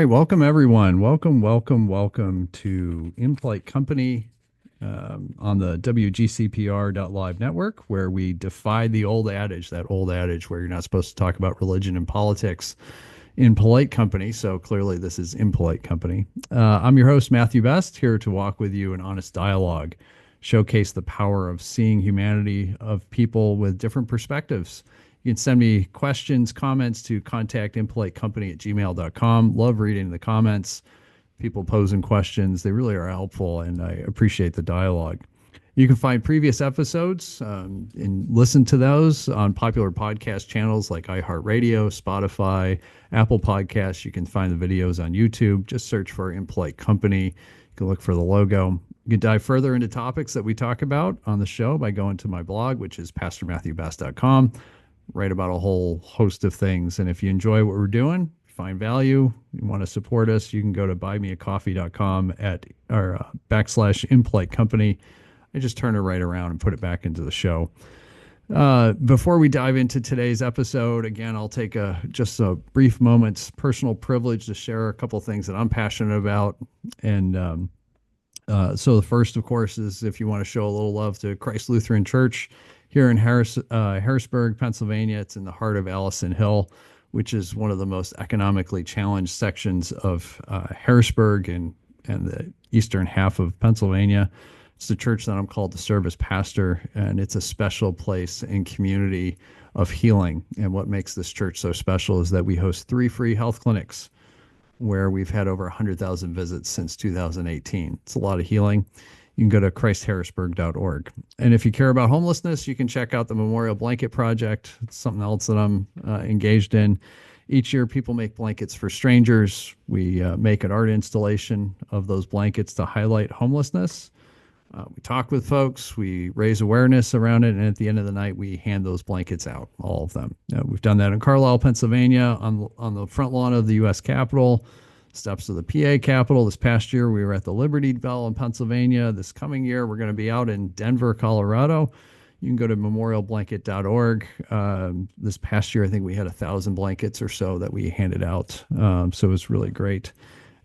right, welcome everyone. Welcome to Impolite Company on the WGCPR.live network, where we defy the old adage, that old adage where you're not supposed to talk about religion and politics in polite company. So clearly, this is Impolite Company. I'm your host, Matthew Best, here to walk with you in honest dialogue, showcase the power of seeing humanity of people with different perspectives. You can send me questions, comments to contactimpolitecompany@gmail.com. Love reading the comments, people posing questions. They really are helpful, and I appreciate the dialogue. You can find previous episodes and listen to those on popular podcast channels like iHeartRadio, Spotify, Apple Podcasts. You can find the videos on YouTube. Just search for Impolite Company. You can look for the logo. You can dive further into topics that we talk about on the show by going to my blog, which is pastormatthewbest.com. Write about a whole host of things. And if you enjoy what we're doing, find value, you want to support us, you can go to buymeacoffee.com or /Impolite Company. I just turn it right around and put it back into the show. Before we dive into today's episode, again, I'll take just a brief moment's personal privilege to share a couple of things that I'm passionate about. And so the first, of course, is if you want to show a little love to Christ Lutheran Church here in Harrisburg, Pennsylvania. It's in the heart of Allison Hill, which is one of the most economically challenged sections of Harrisburg and the eastern half of Pennsylvania. It's the church that I'm called to serve as pastor, and it's a special place and community of healing. And what makes this church so special is that we host 3 free health clinics where we've had over 100,000 visits since 2018. It's a lot of healing. You can go to christharrisburg.org. And if you care about homelessness, you can check out the Memorial Blanket Project. It's something else that I'm engaged in. Each year, people make blankets for strangers. We make an art installation of those blankets to highlight homelessness. We talk with folks. We raise awareness around it. And at the end of the night, we hand those blankets out, all of them. We've done that in Carlisle, Pennsylvania, on the front lawn of the U.S. Capitol, steps of the PA Capitol. This past year, we were at the Liberty Bell in Pennsylvania. This coming year, we're going to be out in Denver, Colorado. You can go to memorialblanket.org. This past year, I think we had 1,000 blankets or so that we handed out. So it was really great.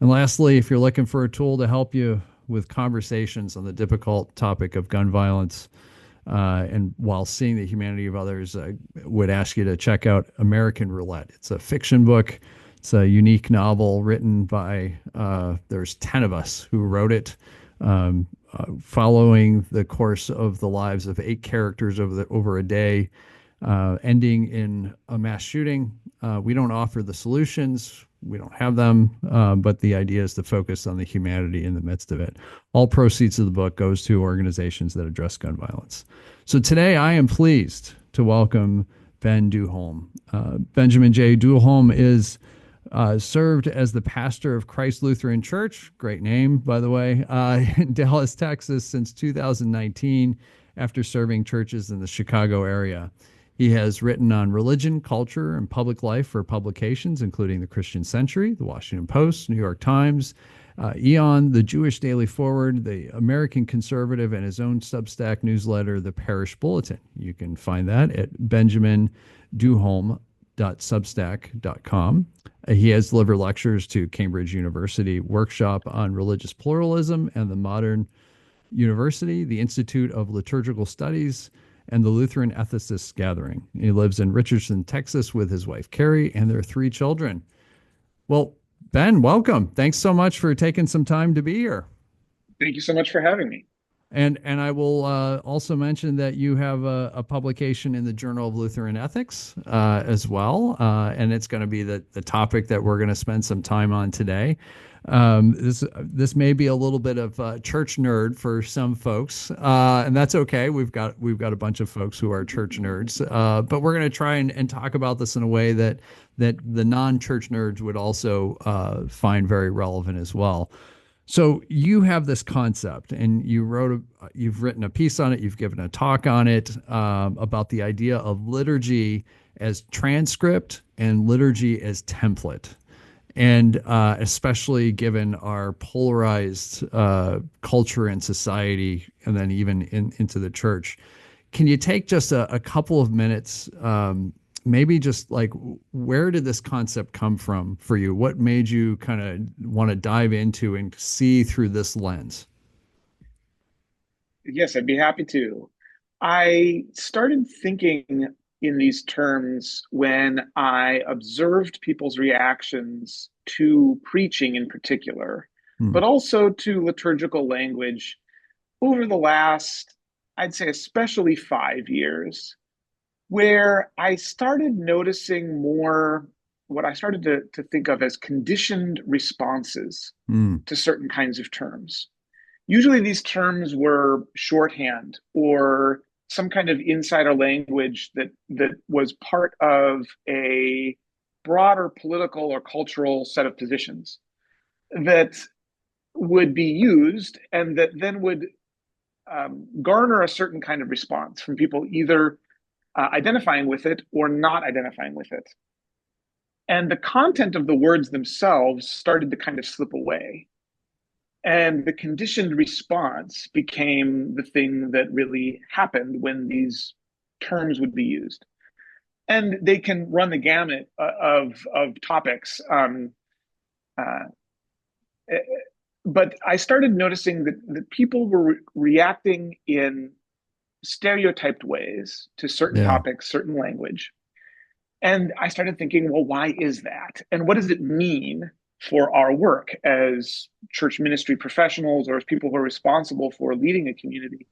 And lastly, if you're looking for a tool to help you with conversations on the difficult topic of gun violence, and while seeing the humanity of others, I would ask you to check out American Roulette. It's a fiction book. It's a unique novel written by, there's 10 of us who wrote it, following the course of the lives of 8 characters over a day, ending in a mass shooting. We don't offer the solutions. We don't have them, but the idea is to focus on the humanity in the midst of it. All proceeds of the book goes to organizations that address gun violence. So today I am pleased to welcome Ben Dueholm. Benjamin J. Dueholm is served as the pastor of Christ Lutheran Church, great name, by the way, in Dallas, Texas since 2019, after serving churches in the Chicago area. He has written on religion, culture, and public life for publications, including the Christian Century, the Washington Post, New York Times, Eon, the Jewish Daily Forward, the American Conservative, and his own Substack newsletter, the Parish Bulletin. You can find that at benjamindueholm.substack.com. He has delivered lectures to Cambridge University Workshop on Religious Pluralism and the Modern University, the Institute of Liturgical Studies, and the Lutheran Ethicists Gathering. He lives in Richardson, Texas with his wife, Carrie, and their 3 children. Well, Ben, welcome. Thanks so much for taking some time to be here. Thank you so much for having me. And I will also mention that you have a publication in the Journal of Lutheran Ethics as well, and it's going to be the topic that we're going to spend some time on today. This may be a little bit of church nerd for some folks, and that's okay. We've got a bunch of folks who are church nerds, but we're going to try and talk about this in a way that the non-church nerds would also find very relevant as well. So you have this concept, and you've written a piece on it. You've given a talk on it about the idea of liturgy as transcript and liturgy as template. And especially given our polarized culture and society, and then even into the church, can you take just a couple of minutes maybe just like where did this concept come from for you? What made you kind of want to dive into and see through this lens? Yes, I'd be happy to. I started thinking in these terms when I observed people's reactions to preaching in particular, Hmm. but also to liturgical language over the last, I'd say, especially 5 years, where I started noticing more what I started to think of as conditioned responses Hmm. to certain kinds of terms. Usually these terms were shorthand or some kind of insider language that was part of a broader political or cultural set of positions that would be used and that then would garner a certain kind of response from people either identifying with it or not identifying with it. And the content of the words themselves started to kind of slip away. And the conditioned response became the thing that really happened when these terms would be used. And they can run the gamut of topics. Uh, but I started noticing that people were reacting in stereotyped ways to certain Yeah. topics, certain language. And I started thinking, well, why is that? And what does it mean for our work as church ministry professionals or as people who are responsible for leading a community?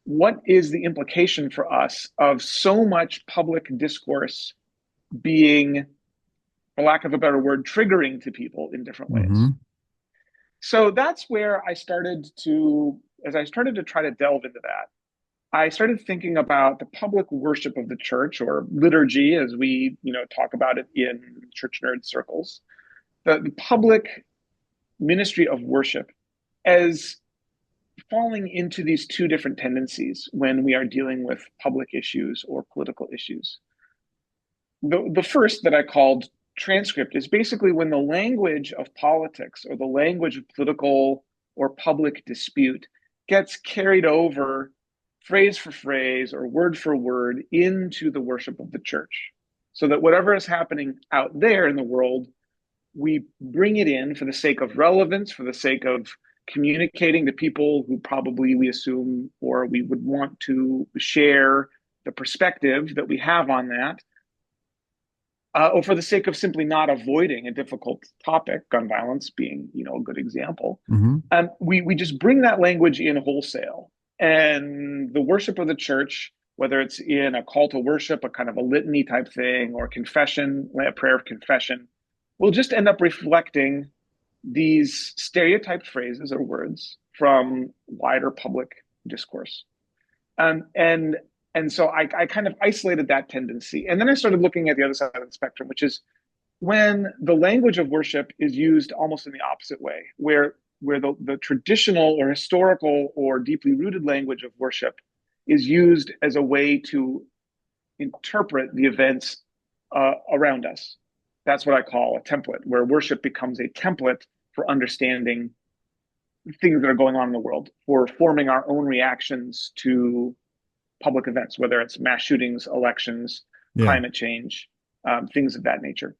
What is the implication for us of so much public discourse being, for lack of a better word, triggering to people in different ways? Hmm. So that's where I started to, as I started to try to delve into that, I started thinking about the public worship of the church, or liturgy as we, talk about it in church nerd circles, the public ministry of worship as falling into these two different tendencies when we are dealing with public issues or political issues. The first that I called transcript is basically when the language of politics or the language of political or public dispute gets carried over phrase for phrase or word for word into the worship of the church. So that whatever is happening out there in the world, we bring it in for the sake of relevance, for the sake of communicating to people who probably we assume or we would want to share the perspective that we have on that, or for the sake of simply not avoiding a difficult topic, gun violence being, a good example. Hmm. We just bring that language in wholesale, and the worship of the church, whether it's in a call to worship, a kind of a litany type thing, or confession, a prayer of confession, will just end up reflecting these stereotyped phrases or words from wider public discourse. And and so I kind of isolated that tendency. And then I started looking at the other side of the spectrum, which is when the language of worship is used almost in the opposite way, where the traditional or historical or deeply rooted language of worship is used as a way to interpret the events around us. That's what I call a template, where worship becomes a template for understanding things that are going on in the world, for forming our own reactions to public events, whether it's mass shootings, elections, Yeah. climate change, things of that nature.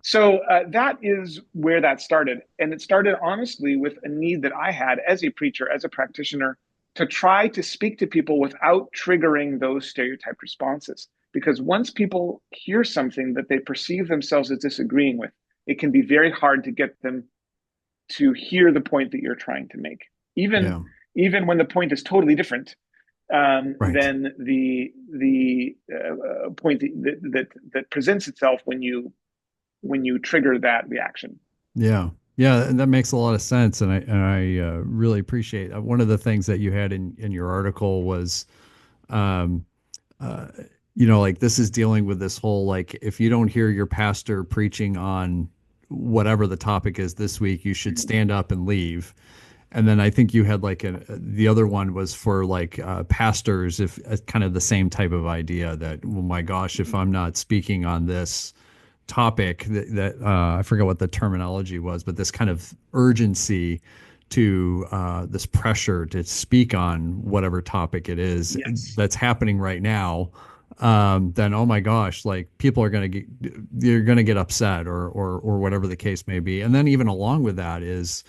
So that is where that started. And it started honestly with a need that I had as a preacher, as a practitioner, to try to speak to people without triggering those stereotyped responses. Because once people hear something that they perceive themselves as disagreeing with, it can be very hard to get them to hear the point that you're trying to make. Even Yeah. even when the point is totally different Right. than the point that presents itself when you trigger that reaction. Yeah. Yeah, and that makes a lot of sense, and I really appreciate one of the things that you had in your article was, um, uh, like this is dealing with this whole like if you don't hear your pastor preaching on whatever the topic is this week, you should Mm-hmm. stand up and leave. And then I think you had like the other one was for like pastors, if kind of the same type of idea that, oh my gosh, if I'm not speaking on this topic that I forget what the terminology was, but this kind of urgency to this pressure to speak on whatever topic it is Yes. that's happening right now. then oh my gosh, like people are going to get, you're going to get upset or whatever the case may be. And then even along with that is,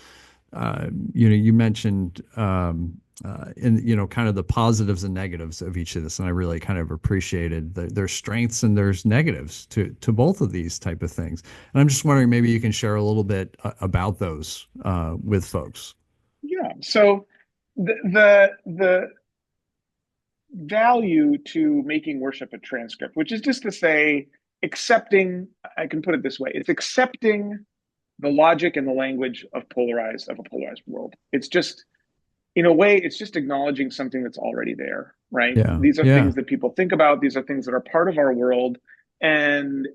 you mentioned, in, kind of the positives and negatives of each of this. And I really kind of appreciated there's strengths and there's negatives to both of these type of things. And I'm just wondering, maybe you can share a little bit about those, with folks. Yeah. So the value to making worship a transcript, which is just to say accepting, I can put it this way, it's accepting the logic and the language of a polarized world. It's just, in a way, it's just acknowledging something that's already there, right? Yeah. These are Yeah. things that people think about. These are things that are part of our world. And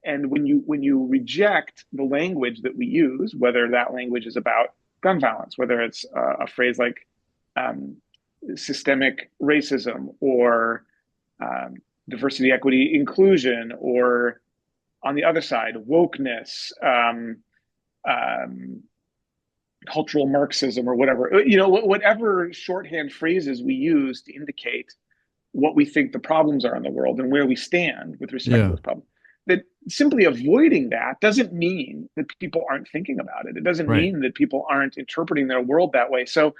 when you reject the language that we use, whether that language is about gun violence, whether it's a phrase like um, systemic racism or um, diversity, equity, inclusion, or on the other side, wokeness, um, cultural Marxism, or whatever, whatever shorthand phrases we use to indicate what we think the problems are in the world and where we stand with respect to Yeah. those problems. That simply avoiding that doesn't mean that people aren't thinking about it. It doesn't Right. mean that people aren't interpreting their world that way. So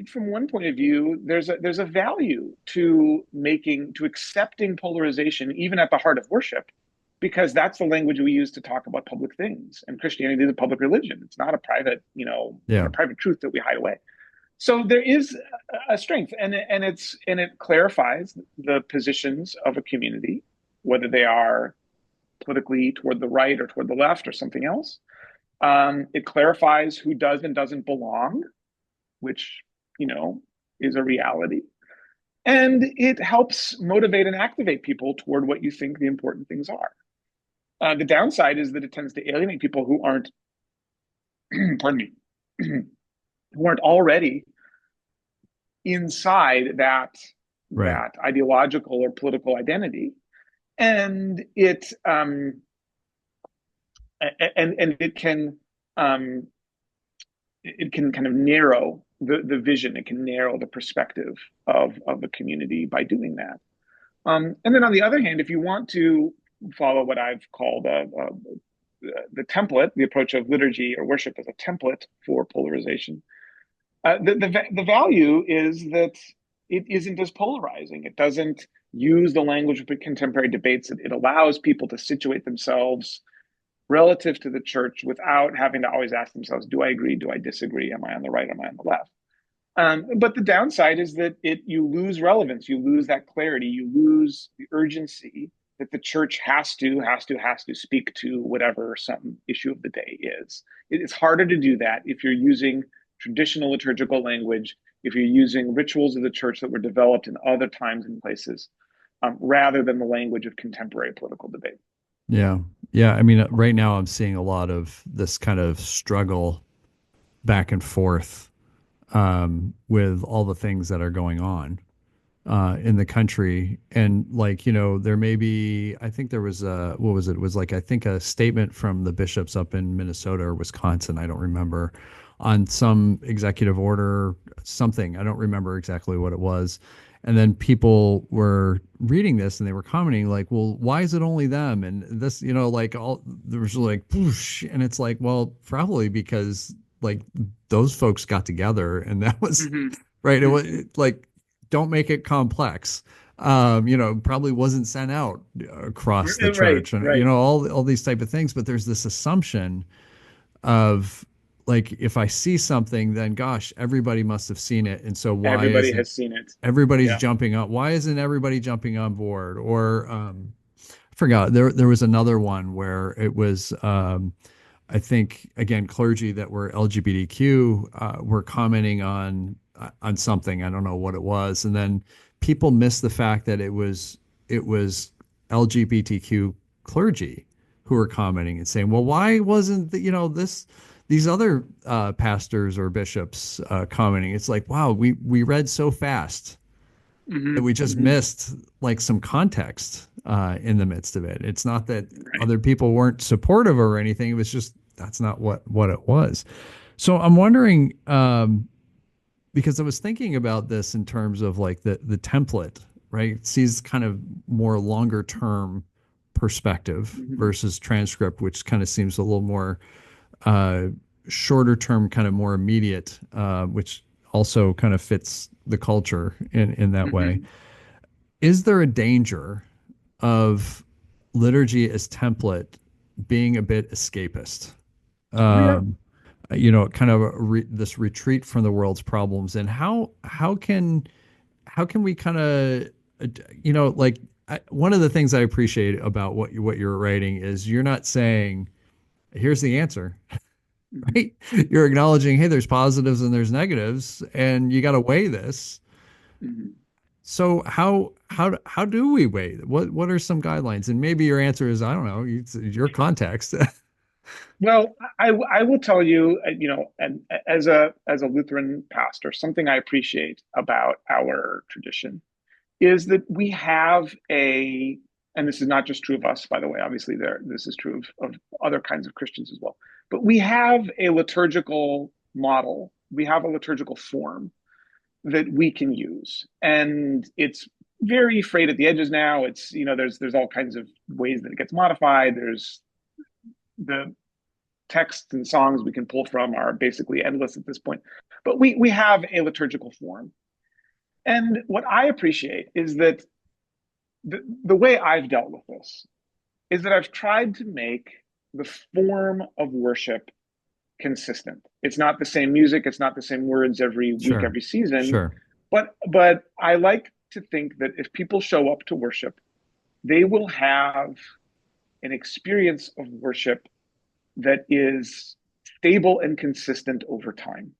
from one point of view, there's a value to accepting polarization, even at the heart of worship, because that's the language we use to talk about public things. And Christianity is a public religion. It's not a private, not Yeah. a private truth that we hide away. So there is a strength, and it clarifies the positions of a community, whether they are politically toward the right or toward the left or something else. It clarifies who does and doesn't belong, which you know is a reality, and it helps motivate and activate people toward what you think the important things are. The downside is that it tends to alienate people who aren't, pardon me, who aren't already inside Right. that ideological or political identity, and and um, it can kind of narrow the vision. It can narrow the perspective of the community by doing that. And then on the other hand, if you want to follow what I've called the template, the approach of liturgy or worship as a template for polarization, the value is that it isn't as polarizing. It doesn't use the language of contemporary debates. It allows people to situate themselves relative to the church without having to always ask themselves, do I agree? Do I disagree? Am I on the right? Am I on the left? But the downside is that you lose relevance, you lose that clarity, you lose the urgency that the church has to speak to whatever some issue of the day is. It's harder to do that if you're using traditional liturgical language, if you're using rituals of the church that were developed in other times and places, rather than the language of contemporary political debate. Yeah. Yeah. I mean, right now I'm seeing a lot of this kind of struggle back and forth, with all the things that are going on, in the country. And like, there may be, I think there was what was it? It was like, I think a statement from the bishops up in Minnesota or Wisconsin, I don't remember, on some executive order, something. I don't remember exactly what it was. And then people were reading this and they were commenting like, well, why is it only them? And this, like all there was like, whoosh, and it's like, well, probably because like those folks got together and that was Mm-hmm. right. It Mm-hmm. was like, don't make it complex. Probably wasn't sent out across the Right, church, and right. all these type of things. But there's this assumption of like, if I see something, then gosh, everybody must have seen it, and so why Everybody isn't has seen it. everybody's Yeah. jumping up? Why isn't everybody jumping on board? Or I forgot, there was another one where it was, I think again, clergy that were LGBTQ, were commenting on something. I don't know what it was, and then people missed the fact that it was LGBTQ clergy who were commenting and saying, "Well, why wasn't these other pastors or bishops commenting?" It's like, wow, we read so fast Mm-hmm. that we just Mm-hmm. missed like some context in the midst of it. It's not that Right. other people weren't supportive or anything. It was just that's not what it was. So I'm wondering, because I was thinking about this in terms of like the template, right? Sees kind of more longer term perspective Hmm. versus transcript, which kind of seems a little more uh, shorter term, kind of more immediate, which also kind of fits the culture in that way. Hmm. Is there a danger of liturgy as template being a bit escapist? Oh yeah. Um, kind of this retreat from the world's problems, and how can we kind of, like one of the things I appreciate about what you're writing is you're not saying here's the answer, Hmm. right? You're acknowledging, hey, there's positives and there's negatives, and you got to weigh this. Hmm. So how do we weigh? What are some guidelines? And maybe your answer is I don't know. It's your context. Well, I will tell you, and as a Lutheran pastor, something I appreciate about our tradition is that we have a, and this is not just true of us, by the way. Obviously, this is true of other kinds of Christians as well. But we have a liturgical model. We have a liturgical form that we can use, and it's very frayed at the edges now. It's there's all kinds of ways that it gets modified. There's the texts and songs we can pull from are basically endless at this point. But we have a liturgical form. And what I appreciate is that the way I've dealt with this is that I've tried to make the form of worship consistent. It's not the same music, it's not the same words every week, Sure, every season, sure. but I like to think that if people show up to worship, they will have an experience of worship that is stable and consistent over time.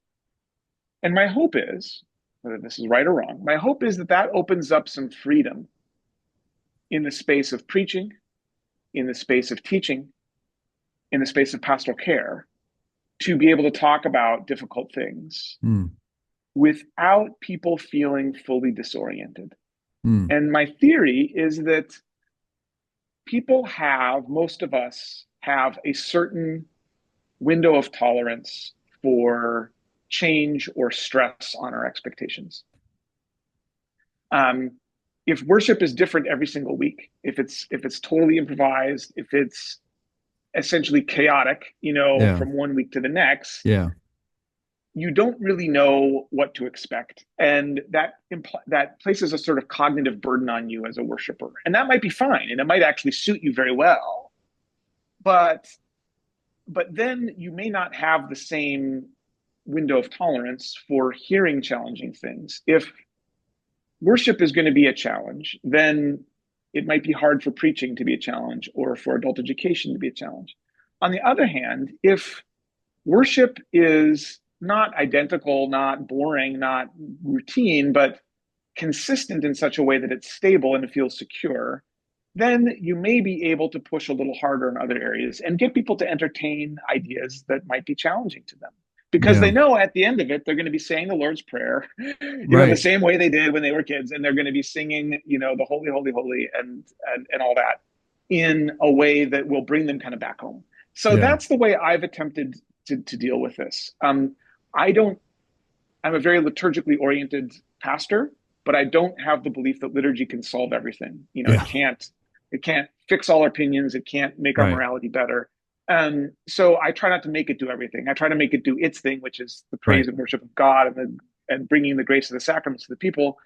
And my hope is, whether this is right or wrong, my hope is that that opens up some freedom in the space of preaching, in the space of teaching, in the space of pastoral care, to be able to talk about difficult things Hmm. without people feeling fully disoriented. Hmm. And my theory is that most of us have a certain window of tolerance for change or stress on our expectations. Um, if worship is different every single week, if it's totally improvised, if it's essentially chaotic, Yeah. from one week to the next, Yeah. you don't really know what to expect, and that places a sort of cognitive burden on you as a worshiper, and that might be fine, and it might actually suit you very well, but then you may not have the same window of tolerance for hearing challenging things. If worship is going to be a challenge, then it might be hard for preaching to be a challenge or for adult education to be a challenge. On the other hand, if worship is not identical, not boring, not routine, but consistent in such a way that it's stable and it feels secure, then you may be able to push a little harder in other areas and get people to entertain ideas that might be challenging to them. Because Yeah. they know at the end of it, they're going to be saying the Lord's Prayer, the Right. same way they did when they were kids, and they're going to be singing, the Holy, Holy, Holy, and all that in a way that will bring them kind of back home. So Yeah. that's the way I've attempted to deal with this. I don't I'm a very liturgically oriented pastor, but I don't have the belief that liturgy can solve everything. Yeah. It can't fix all our opinions. It can't make our Right. morality better. So I try not to make it do everything. I try to make it do its thing, which is the praise Right. and worship of God and bringing the grace of the sacraments to the people.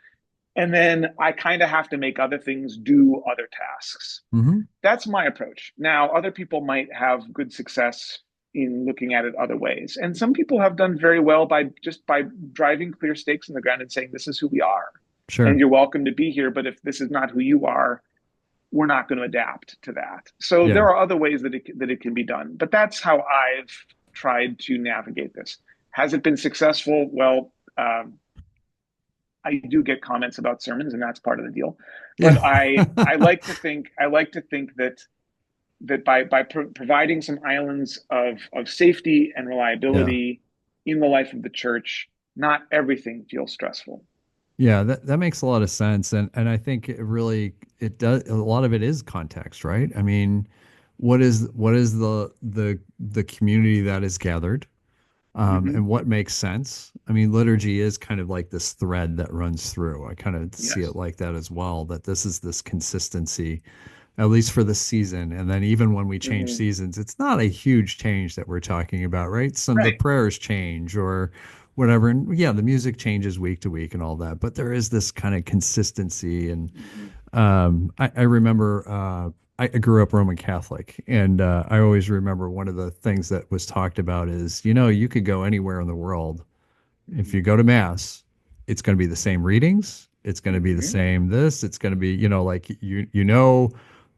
And then I kind of have to make other things do other tasks. Hmm. That's my approach. Now, other people might have good success in looking at it other ways. And some people have done very well by driving clear stakes in the ground and saying, this is who we are. And Sure. you're welcome to be here. But if this is not who you are, we're not going to adapt to that. So there Yeah. are other ways that it can be done. But that's how I've tried to navigate this. Has it been successful? Well, I do get comments about sermons, and that's part of the deal. Yeah. But I like to think that by providing some islands of safety and Yeah. reliability in the life of the church, not everything feels stressful. Yeah, that makes a lot of sense, and I think it does. A lot of it is context, right? I mean, what is the community that is gathered? Hmm. and what makes sense. I mean, liturgy is kind of like this thread that runs through. I kind of see it Yes. like that as well, that this is this consistency, at least for the season. And then even when we change Hmm. seasons, it's not a huge change that we're talking about, right? Some the Right. prayers change or whatever. And yeah, the music changes week to week and all that, but there is this kind of consistency. And Hmm. I remember I grew up Roman Catholic, and I always remember one of the things that was talked about is, you could go anywhere in the world. If you go to mass, it's going to be the same readings. It's going to be the Hmm. same this. It's going to be, like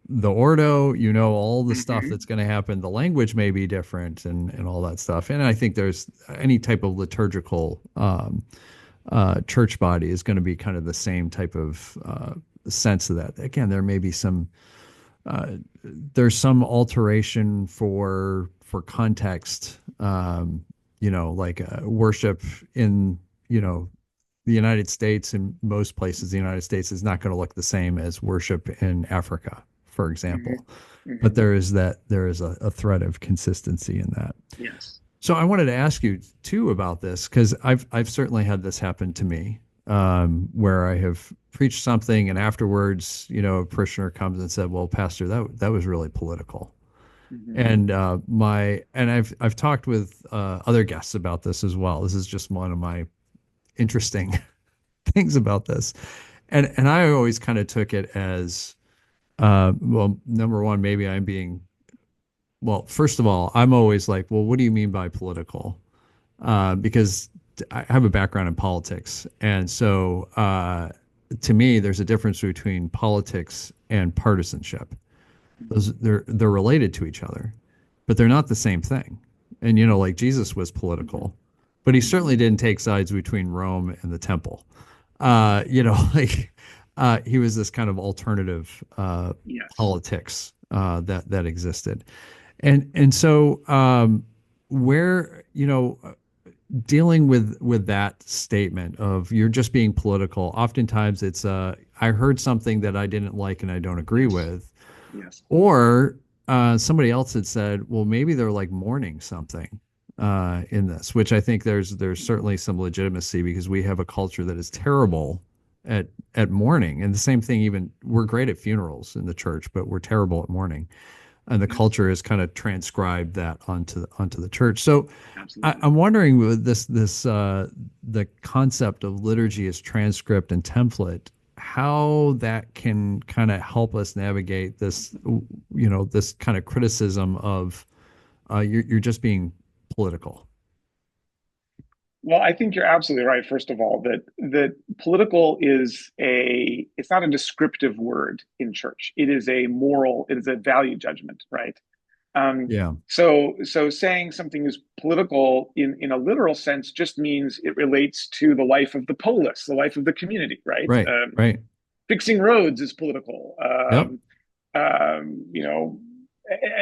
the ordo, all the stuff Hmm. that's going to happen. The language may be different and all that stuff. And I think there's any type of liturgical church body is going to be kind of the same type of sense of that. Again, there may be uh, there's some alteration for context. Like worship in you know the United States, in most places, the United States is not going to look the same as worship in Africa, for Hmm. example. But Hmm. there is a thread of consistency in that. Yes. So I wanted to ask you too about this because I've certainly had this happen to me, where I have preached something and afterwards, a parishioner comes and said, "Well, Pastor, that was really political." Hmm. And I've talked with other guests about this as well. This is just one of my interesting things about this, and I always kind of took it as, well, number one, maybe I'm being, well, first of all, I'm always like, well, what do you mean by political? Because I have a background in politics. And so to me, there's a difference between politics and partisanship. They're related to each other, but they're not the same thing. And like Jesus was Hmm. political, but he Hmm. certainly didn't take sides between Rome and the temple. Hmm. Like he was this kind of alternative Yes. politics that existed. And so where dealing with that statement of you're just being political, oftentimes it's I heard something that I didn't like and I don't agree Yes. with, Yes. or somebody else had said, well, maybe they're like mourning something in this, which I think there's Hmm. certainly some legitimacy because we have a culture that is terrible at at mourning. And the same thing, even we're great at funerals in the church, but we're terrible at mourning. And the Yes. culture has kind of transcribed that onto the church. So Absolutely. I'm wondering with this the concept of liturgy as transcript and template, how that can kind of help us navigate this kind of criticism of you're just being political. Well, I think you're absolutely right, first of all, that political is it's not a descriptive word in church. It is a moral, it is a value judgment, right? Um, Yeah. so saying something is political in a literal sense just means it relates to the life of the polis, the life of the community, right? Right. Right. Fixing roads is political. Yep. You know,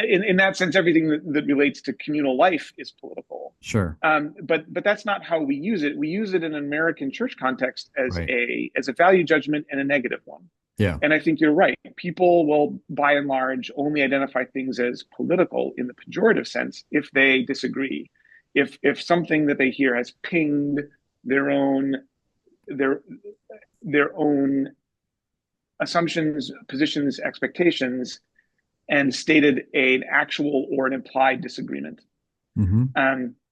in that sense, everything that relates to communal life is political. Sure. But that's not how we use it. We use it in an American church context Right. as a value judgment and a negative one. Yeah. And I think you're right. People will, by and large, only identify things as political in the pejorative sense if they disagree. If something that they hear has pinged their own their their own assumptions, positions, expectations, and stated an actual or an implied disagreement. Hmm.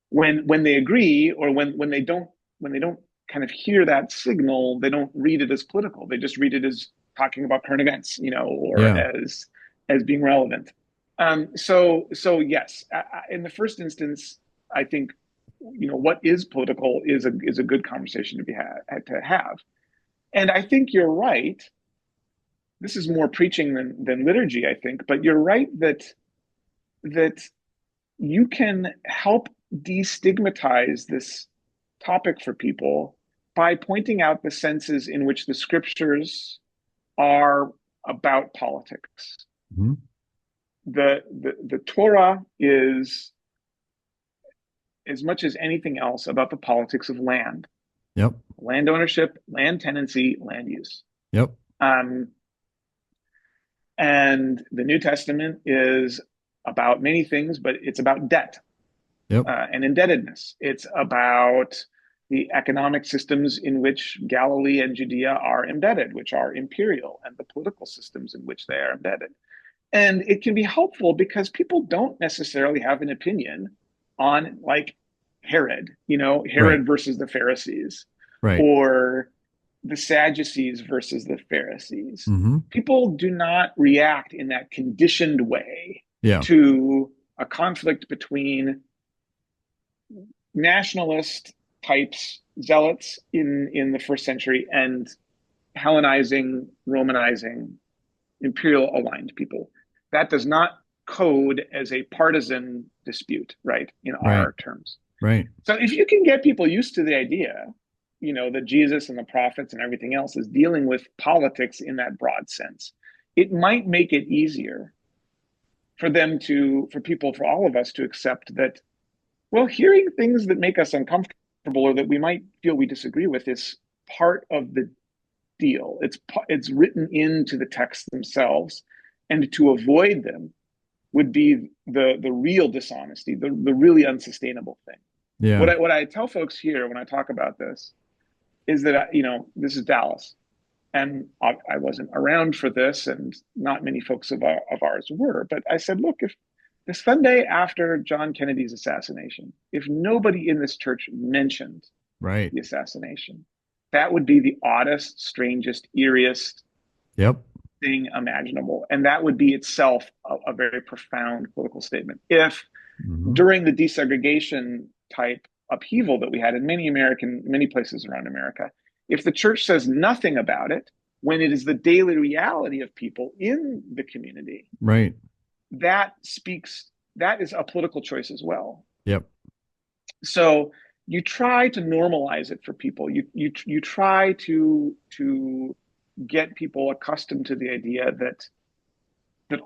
When they agree, or when they don't kind of hear that signal, they don't read it as political. They just read it as talking about current events, or Yeah. as being relevant. So yes, in the first instance, I think what is political is a good conversation to have. And I think you're right. This is more preaching than liturgy, I think, but you're right that you can help destigmatize this topic for people by pointing out the senses in which the scriptures are about politics. Hmm. The Torah is, as much as anything else, about the politics of Yep. land ownership, land tenancy, land use. Yep. Um, and the New Testament is about many things, but it's about debt. Yep. and indebtedness. It's about the economic systems in which Galilee and Judea are embedded, which are imperial, and the political systems in which they are embedded. And it can be helpful because people don't necessarily have an opinion on, like, Herod, Right. Herod versus the Pharisees, Right. or the Sadducees versus the Pharisees. Mm-hmm. People do not react in that conditioned way Yeah. to a conflict between nationalist types, zealots in the first century, and Hellenizing, Romanizing, imperial aligned people. That does not code as a partisan dispute, right, in Right. our terms. Right. So if you can get people used to the idea, that Jesus and the prophets and everything else is dealing with politics in that broad sense, it might make it easier for people, for all of us to accept that, well, hearing things that make us uncomfortable or that we might feel we disagree with is part of the deal. It's written into the texts themselves, and to avoid them would be the real dishonesty, the really unsustainable thing. Yeah. What I tell folks here when I talk about this is that, this is Dallas, and I wasn't around for this, and not many folks of ours were. But I said, look, if the Sunday after John Kennedy's assassination, if nobody in this church mentioned Right. the assassination, that would be the oddest, strangest, eeriest Yep. thing imaginable. And that would be itself a very profound political statement. If Mm-hmm. during the desegregation type upheaval that we had in many places around America, if the church says nothing about it, when it is the daily reality of people in the community, Right. that is a political choice as well. Yep. So you try to normalize it for people. You try to get people accustomed to the idea that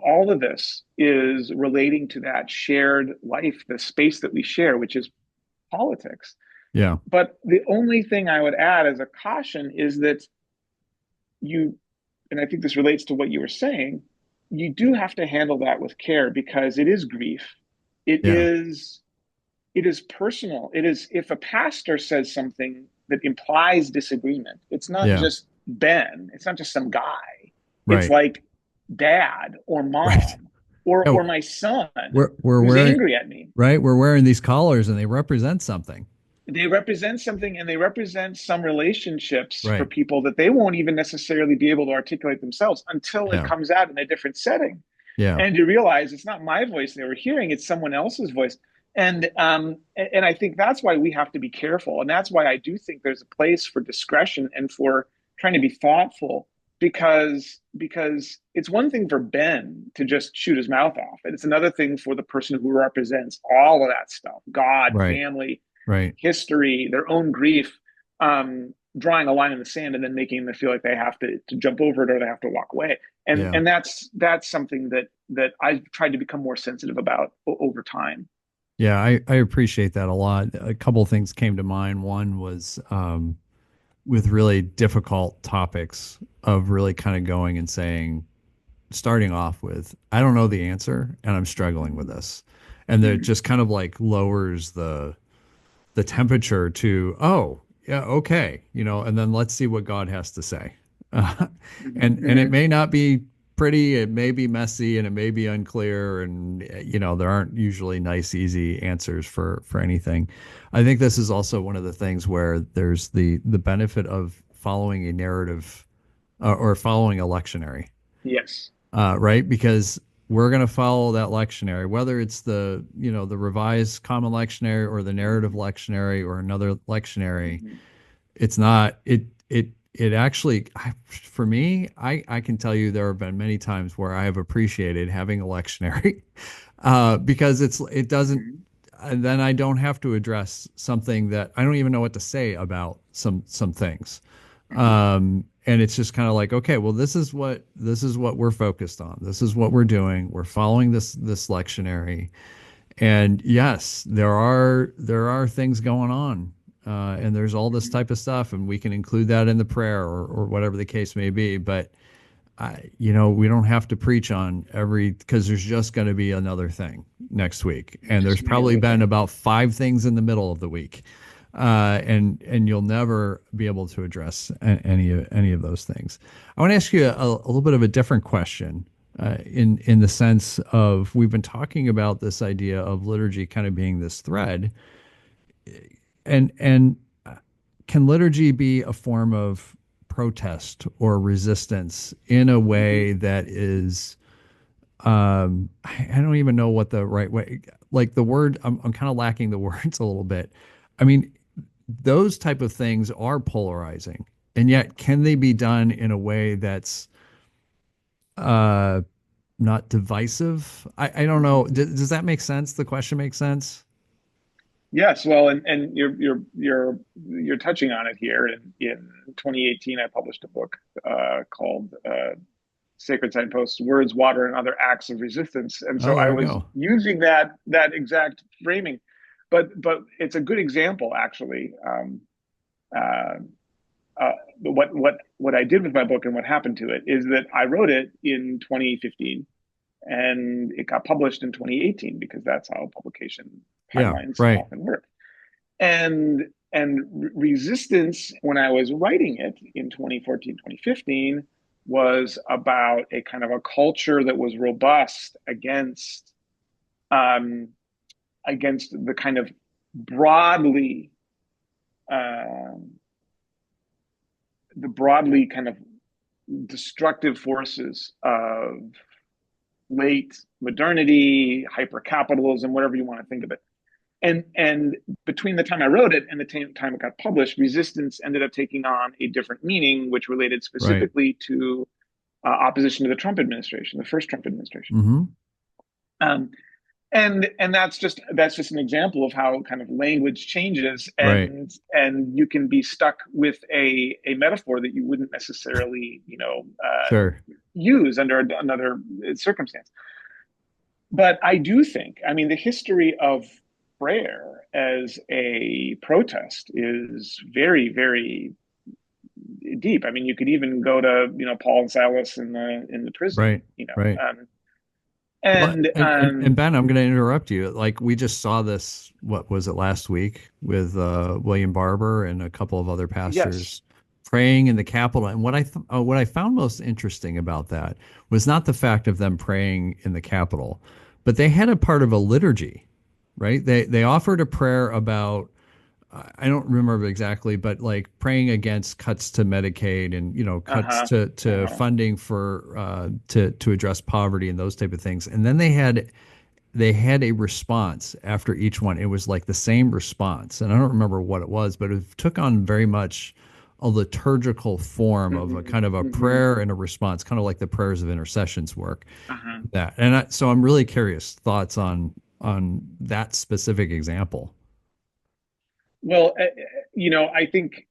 all of this is relating to that shared life, the space that we share, which is politics. Yeah. But the only thing I would add as a caution is that you, and I think this relates to what you were saying, you do have to handle that with care, because it is grief. It Yeah. is it is personal. It is, if a pastor says something that implies disagreement, it's not Yeah. just Ben, it's not just some guy. It's Right. like dad or Right. mom or Yeah. or my son We're who's wearing angry at me. right. We're wearing these collars and they represent something. They represent something, and they represent some relationships for Right. people that they won't even necessarily be able to articulate themselves until it Yeah. comes out in a different setting. Yeah. And you realize it's not my voice they were hearing, it's someone else's voice. And I think that's why we have to be careful, and that's why I do think there's a place for discretion and for trying to be thoughtful, because it's one thing for Ben to just shoot his mouth off, and it's another thing for the person who represents all of that stuff, God, Right. family, Right. history, their own grief, drawing a line in the sand and then making them feel like they have to jump over it or they have to walk away. And Yeah. and that's something that I've tried to become more sensitive about over time. Yeah. I appreciate that a lot. A couple of things came to mind. One was with really difficult topics of really kind of going and saying, starting off with, I don't know the answer and I'm struggling with this. And that Mm-hmm. just kind of like lowers the temperature to, oh, yeah, okay, and then let's see what God has to say. Uh, and it Mm-hmm. may not be pretty, it may be messy, and it may be unclear, and there aren't usually nice, easy answers for anything. I think this is also one of the things where there's the benefit of following a narrative or following a lectionary, Yes. right? Because we're going to follow that lectionary, whether it's the revised common lectionary or the narrative lectionary or another lectionary. Mm-hmm. It's not, it actually, for me, I can tell you there have been many times where I have appreciated having a lectionary because it doesn't, Mm-hmm. and then I don't have to address something that I don't even know what to say about some things. And it's just kind of like, okay, well, this is what we're focused on. This is what we're doing. We're following this lectionary. And yes, there are things going on, and there's all this Mm-hmm. type of stuff, and we can include that in the prayer or whatever the case may be. But we don't have to preach on every, because there's just going to be another thing next week, and Just there's many probably other been things. about five things in the middle of the week, and you'll never be able to address any of those things. I want to ask you a little bit of a different question, in the sense of we've been talking about this idea of liturgy kind of being this thread, and can liturgy be a form of protest or resistance in a Hmm. way that is, I don't even know what the right way, like the word, I'm kind of lacking the words a little bit. I mean, those type of things are polarizing, and yet can they be done in a way that's uh not divisive? I don't know. Hmm. Does that make sense? The question makes sense? Yes, well, and you're touching on it here. In 2018, I published a book called Sacred Signposts: Words, Water, and Other Acts of Resistance. And so Oh, I there we was go. using that exact framing, but it's a good example actually. Uh, what I did with my book and what happened to it is that I wrote it in 2015 and it got published in 2018 because that's how publication Yeah, timelines right, often work. And resistance when I was writing it in 2014, 2015 was about a kind of a culture that was robust um, against the kind of broadly um, the broadly kind of destructive forces of late modernity, hypercapitalism, whatever you want to think of it. And between the time I wrote it and the time it got published, resistance ended up taking on a different meaning, which related right. specifically to opposition to the Trump administration, the first Trump administration. Hmm. Um, and that's just an example of how kind of language changes, Right. and you can be stuck with a metaphor that you wouldn't necessarily Sure. use under another circumstance. But I do think, I mean, the history of prayer as a protest is very, very deep. I mean, you could even go to, Paul and Silas in the prison, Right. Right. Well, and and Ben, I'm going to interrupt you. Like we just saw this, what was it, last week with William Barber and a couple of other yes, pastors praying in the Capitol. And what I found most interesting about that was not the fact of them praying in the Capitol, but they had a part of a liturgy, right? They offered a prayer about, I don't remember exactly, but like praying against cuts to Medicaid and cuts uh-huh, to uh-huh, funding for to address poverty and those type of things. And then they had a response after each one. It was like the same response, and I don't remember what it was, but it took on very much a liturgical form of a mm-hmm, kind of a mm-hmm, prayer and a response, kind of like the prayers of intercessions work. uh-huh. So I'm really curious thoughts on that specific example. Well, I think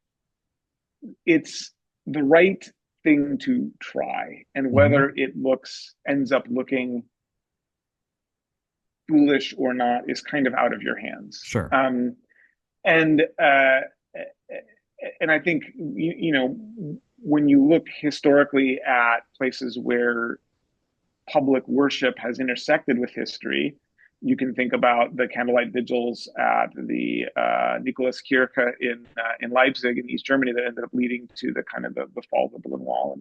it's the right thing to try, and Hmm. whether it looks ends up looking foolish or not is kind of out of your hands. Sure. And and I think when you look historically at places where public worship has intersected with history, you can think about the candlelight vigils at the Nikolaskirche in Leipzig in East Germany that ended up leading to the kind of the fall of the Berlin Wall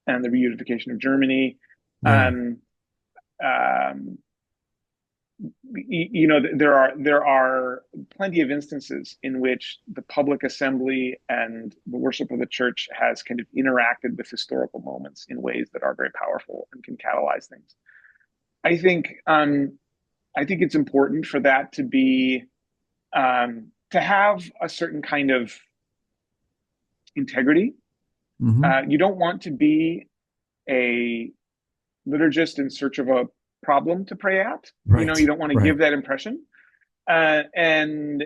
and the reunification of Germany. Yeah. Um, um, there are plenty of instances in which the public assembly and the worship of the church has kind of interacted with historical moments in ways that are very powerful and can catalyze things. I think I think it's important for that to have a certain kind of integrity. Hmm. You don't want to be a liturgist in search of a problem to pray at. You Right. don't want to Right. give that impression. And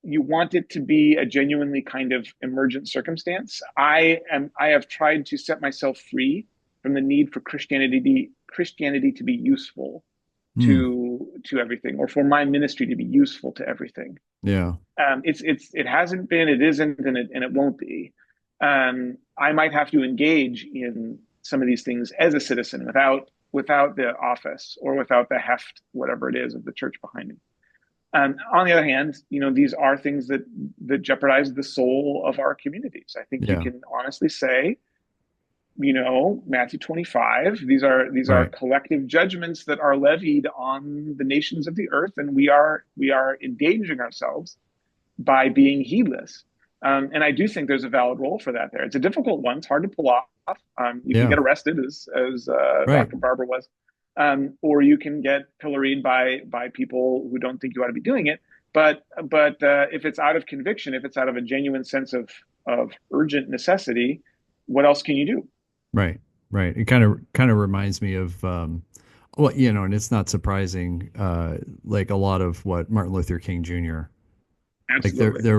you want it to be a genuinely kind of emergent circumstance. I have tried to set myself free from the need for Christianity to be useful Mm. to everything, or for my ministry to be useful to everything. Yeah. It hasn't been, it isn't, and it won't be. I might have to engage in some of these things as a citizen without the office or without the heft, whatever it is, of the church behind me. On the other hand, these are things that jeopardize the soul of our communities. I think you Yeah. can honestly say, Matthew 25, these are Right. collective judgments that are levied on the nations of the earth, and we are endangering ourselves by being heedless. And I do think there's a valid role for that there. It's a difficult one. It's hard to pull off. You can Yeah. get arrested, as Right. Dr. Barber was, or you can get pilloried by people who don't think you ought to be doing it. But if it's out of conviction, if it's out of a genuine sense of urgent necessity, what else can you do? Right. Right. It kind of reminds me of well, and it's not surprising, like a lot of what Martin Luther King Jr. Like Absolutely. there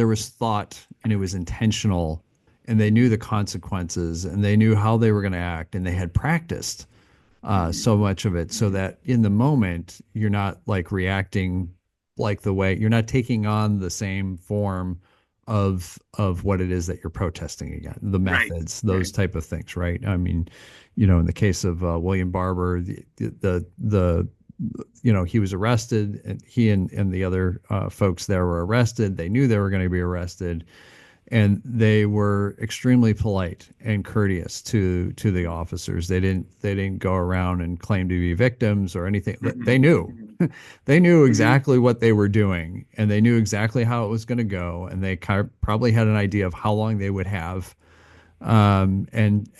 was thought, and it was intentional, and they knew the consequences, and they knew how they were going to act, and they had practiced Mm-hmm. so much of it, so that in the moment you're not like reacting like the way you're not taking on the same form of what it is that you're protesting against, the Right. methods, Right. those type of things, right? I mean, in the case of William Barber, he was arrested, and and the other folks there were arrested. They knew they were going to be arrested, and they were extremely polite and courteous to the officers. They didn't go around and claim to be victims or anything. They Mm-hmm. knew. Mm-hmm. They knew Mm-hmm. exactly what they were doing, and they knew exactly how it was going to go, and they probably had an idea of how long they would have, and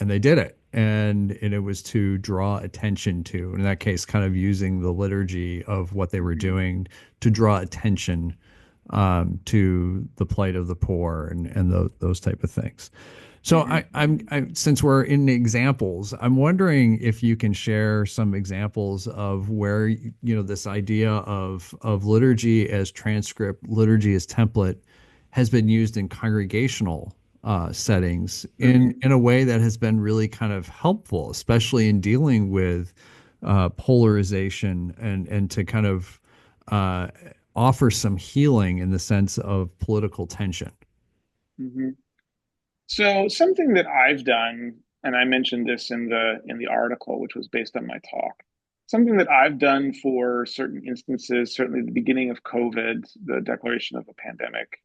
they did it, and it was to draw attention to, in that case, kind of using the liturgy of what they were Mm-hmm. doing to draw attention to the plight of the poor, and those type of things. So Mm-hmm. since we're in examples, I'm wondering if you can share some examples of where this idea of liturgy as transcript, liturgy as template, has been used in congregational settings in Mm-hmm. a way that has been really kind of helpful, especially in dealing with polarization, and to kind of uh, offer some healing in the sense of political tension. Mm-hmm. So something that I've done, and I mentioned this in the article, which was based on my talk, something that I've done for certain instances, certainly the beginning of COVID, the declaration of a pandemic,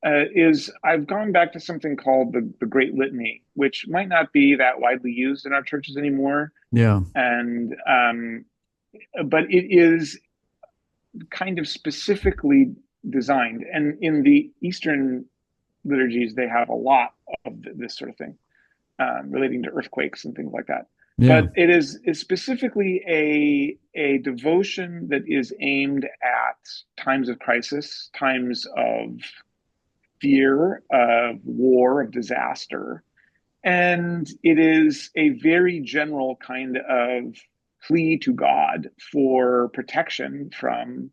is I've gone back to something called the Great Litany, which might not be that widely used in our churches anymore, Yeah, and but it is kind of specifically designed, and in the Eastern liturgies, they have a lot of this sort of thing relating to earthquakes and things like that. yeah, But it is specifically a devotion that is aimed at times of crisis, times of fear, of war, of disaster. And it is a very general kind of plea to God for protection from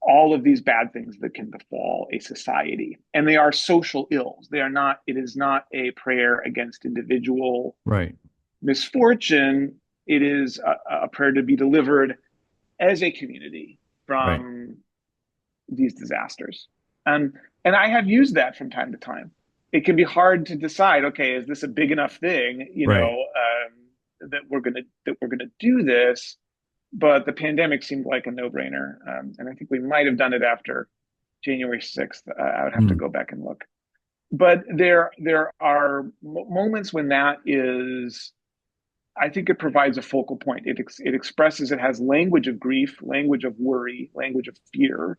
all of these bad things that can befall a society. And they are social ills. It is not a prayer against individual right, misfortune. It is a prayer to be delivered as a community right, from these disasters. And and I have used that from time to time. It can be hard to decide, okay, is this a big enough thing, right. that we're gonna do this? But the pandemic seemed like a no-brainer, and I think we might have done it after January 6th. I would have to Mm, go back and look. But there are moments when that is, I think it provides a focal point. It expresses, it has language of grief, language of worry, language of fear,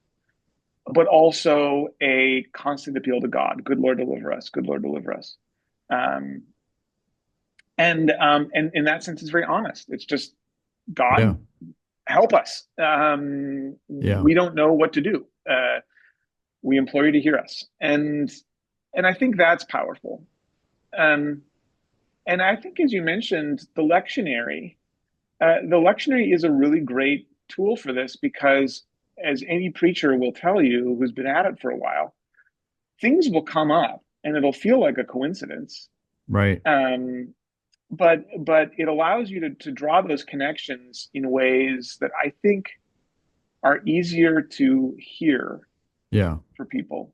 but also a constant appeal to God. Good Lord, deliver us. Good Lord, deliver us. Um, and in that sense, it's very honest. It's just yeah, God, help us. yeah, We don't know what to do. We implore you to hear us, and I think that's powerful. Um, and I think, as you mentioned, the lectionary is a really great tool for this because, as any preacher will tell you who's been at it for a while, things will come up and it'll feel like a coincidence. right, Um, but it allows you to draw those connections in ways that I think are easier to hear yeah, for people.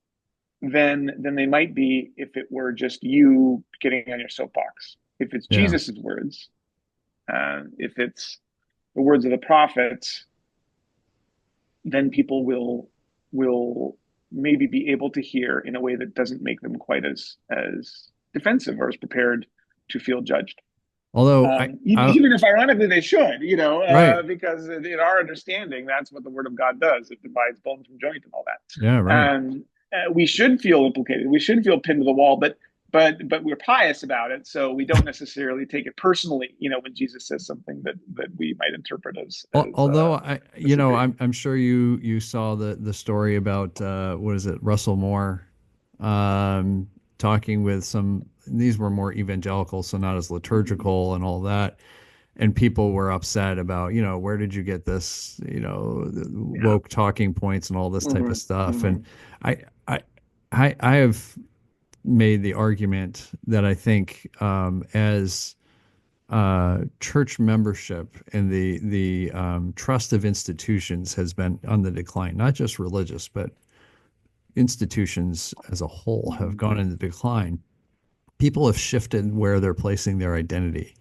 than they might be if it were just you getting on your soapbox. If it's Yeah. Jesus's words, if it's the words of the prophets, then people will maybe be able to hear in a way that doesn't make them quite as defensive or as prepared to feel judged. Although I Even if ironically they should, right. because in our understanding, that's what the Word of God does. It divides bone from joint and all Yeah, that. right. We should feel implicated. We should feel pinned to the wall, but we're pious about it, so we don't necessarily take it personally. When Jesus says something that we might interpret Although I, disagree. I'm sure you saw the story about what is it, Russell Moore, um, talking with some. These were more evangelical, so not as Mm-hmm. liturgical and all that. And people were upset about, where did you get this, the Yeah. woke talking points and all this type Mm-hmm. of stuff. Mm-hmm. And I, I, I have made the argument that I think as church membership and the trust of institutions has been on the decline, not just religious, but institutions as a whole have Mm-hmm. gone into decline. People have shifted where they're placing their identity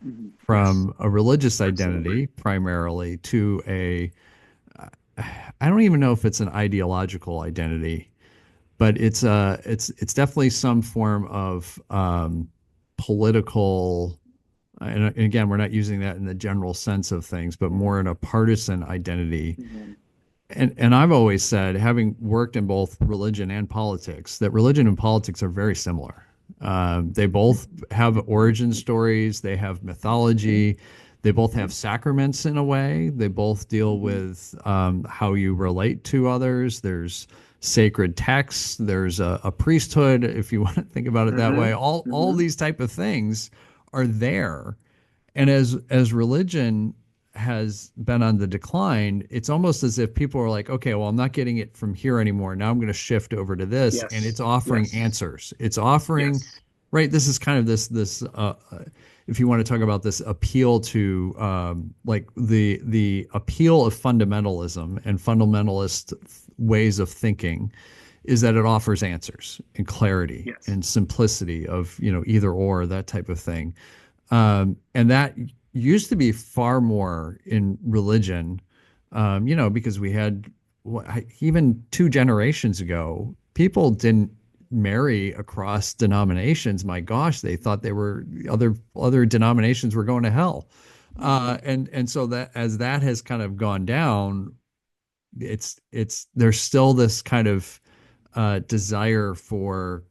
Mm-hmm. Yes, from a religious absolutely. identity primarily to I don't even know if it's an ideological identity, but it's definitely some form of political. And again, we're not using that in the general sense of things, but more in a partisan identity. Mm-hmm. And I've always said, having worked in both religion and politics, that religion and politics are very similar. They both have origin stories, they have Mm-hmm. mythology, they both Mm-hmm. have sacraments in a way. They both deal Mm-hmm. with how you relate to others. There's sacred texts, there's a priesthood, if you want to think about it that Mm-hmm. way. All Mm-hmm. these type of things are there. And as religion has been on the decline, it's almost as if people are like, okay, well, I'm not getting it from here anymore. Now I'm going to shift over to this, and it's Yes. offering Yes. answers. It's offering, Yes. right? This is kind of if you want to talk about this appeal to like the appeal of fundamentalism and fundamentalist ways of thinking is that it offers answers and clarity Yes. and simplicity of either or that type of thing. And that used to be far more in religion, because we had even 2 generations ago, people didn't marry across denominations. My gosh, they thought they were other denominations were going to hell. Mm-hmm. And so that as that has kind of gone down, it's there's still this kind of desire for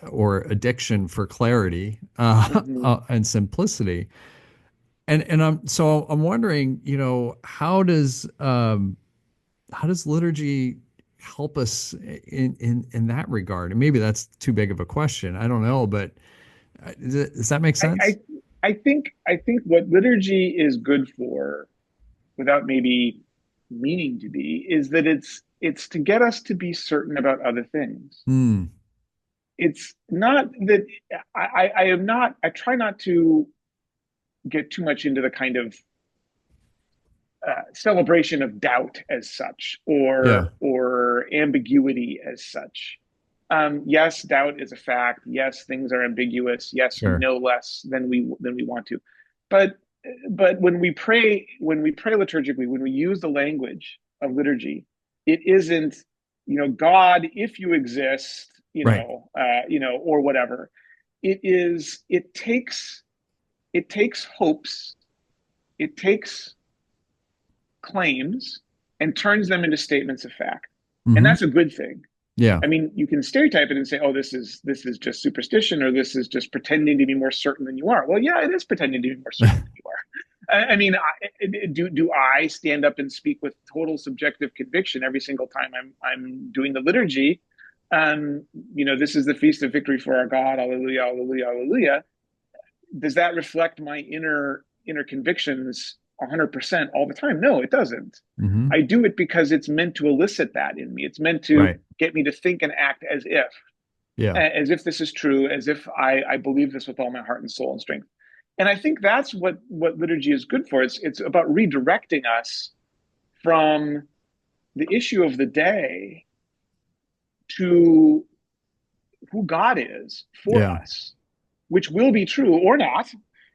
or addiction for clarity Mm-hmm. and simplicity. And I'm wondering, how does liturgy help us in that regard? And maybe that's too big of a question. I don't know, but does that make I, sense? I I think what liturgy is good for, without maybe meaning to be, is that it's to get us to be certain about other things. Hmm. It's not that I am not, I try not to get too much into the kind of celebration of doubt as such, Yeah. or ambiguity as such. Yes, doubt is a fact. Yes, things are ambiguous. Yes, we Sure. know less than we want to. But when we pray liturgically, when we use the language of liturgy, it isn't, God, if you exist, Right. or whatever. It is. It takes hopes. It takes claims and turns them into statements of fact. And Mm-hmm. that's a good thing. Yeah. I mean, you can stereotype it and say, "Oh, this is just superstition, or this is just pretending to be more certain than you are." Well, yeah, it is pretending to be more certain than you are. I mean, do I stand up and speak with total subjective conviction every single time I'm doing the liturgy? Um, this is the feast of victory for our God. Alleluia, alleluia, alleluia. Does that reflect my inner convictions 100% all the time? No, it doesn't. Mm-hmm. I do it because it's meant to elicit that in me. It's meant to Right. get me to think and act Yeah. as if this is true, as if I believe this with all my heart and soul and strength. And I think that's what liturgy is good for. It's about redirecting us from the issue of the day to who God is for Yeah. us, which will be true or not,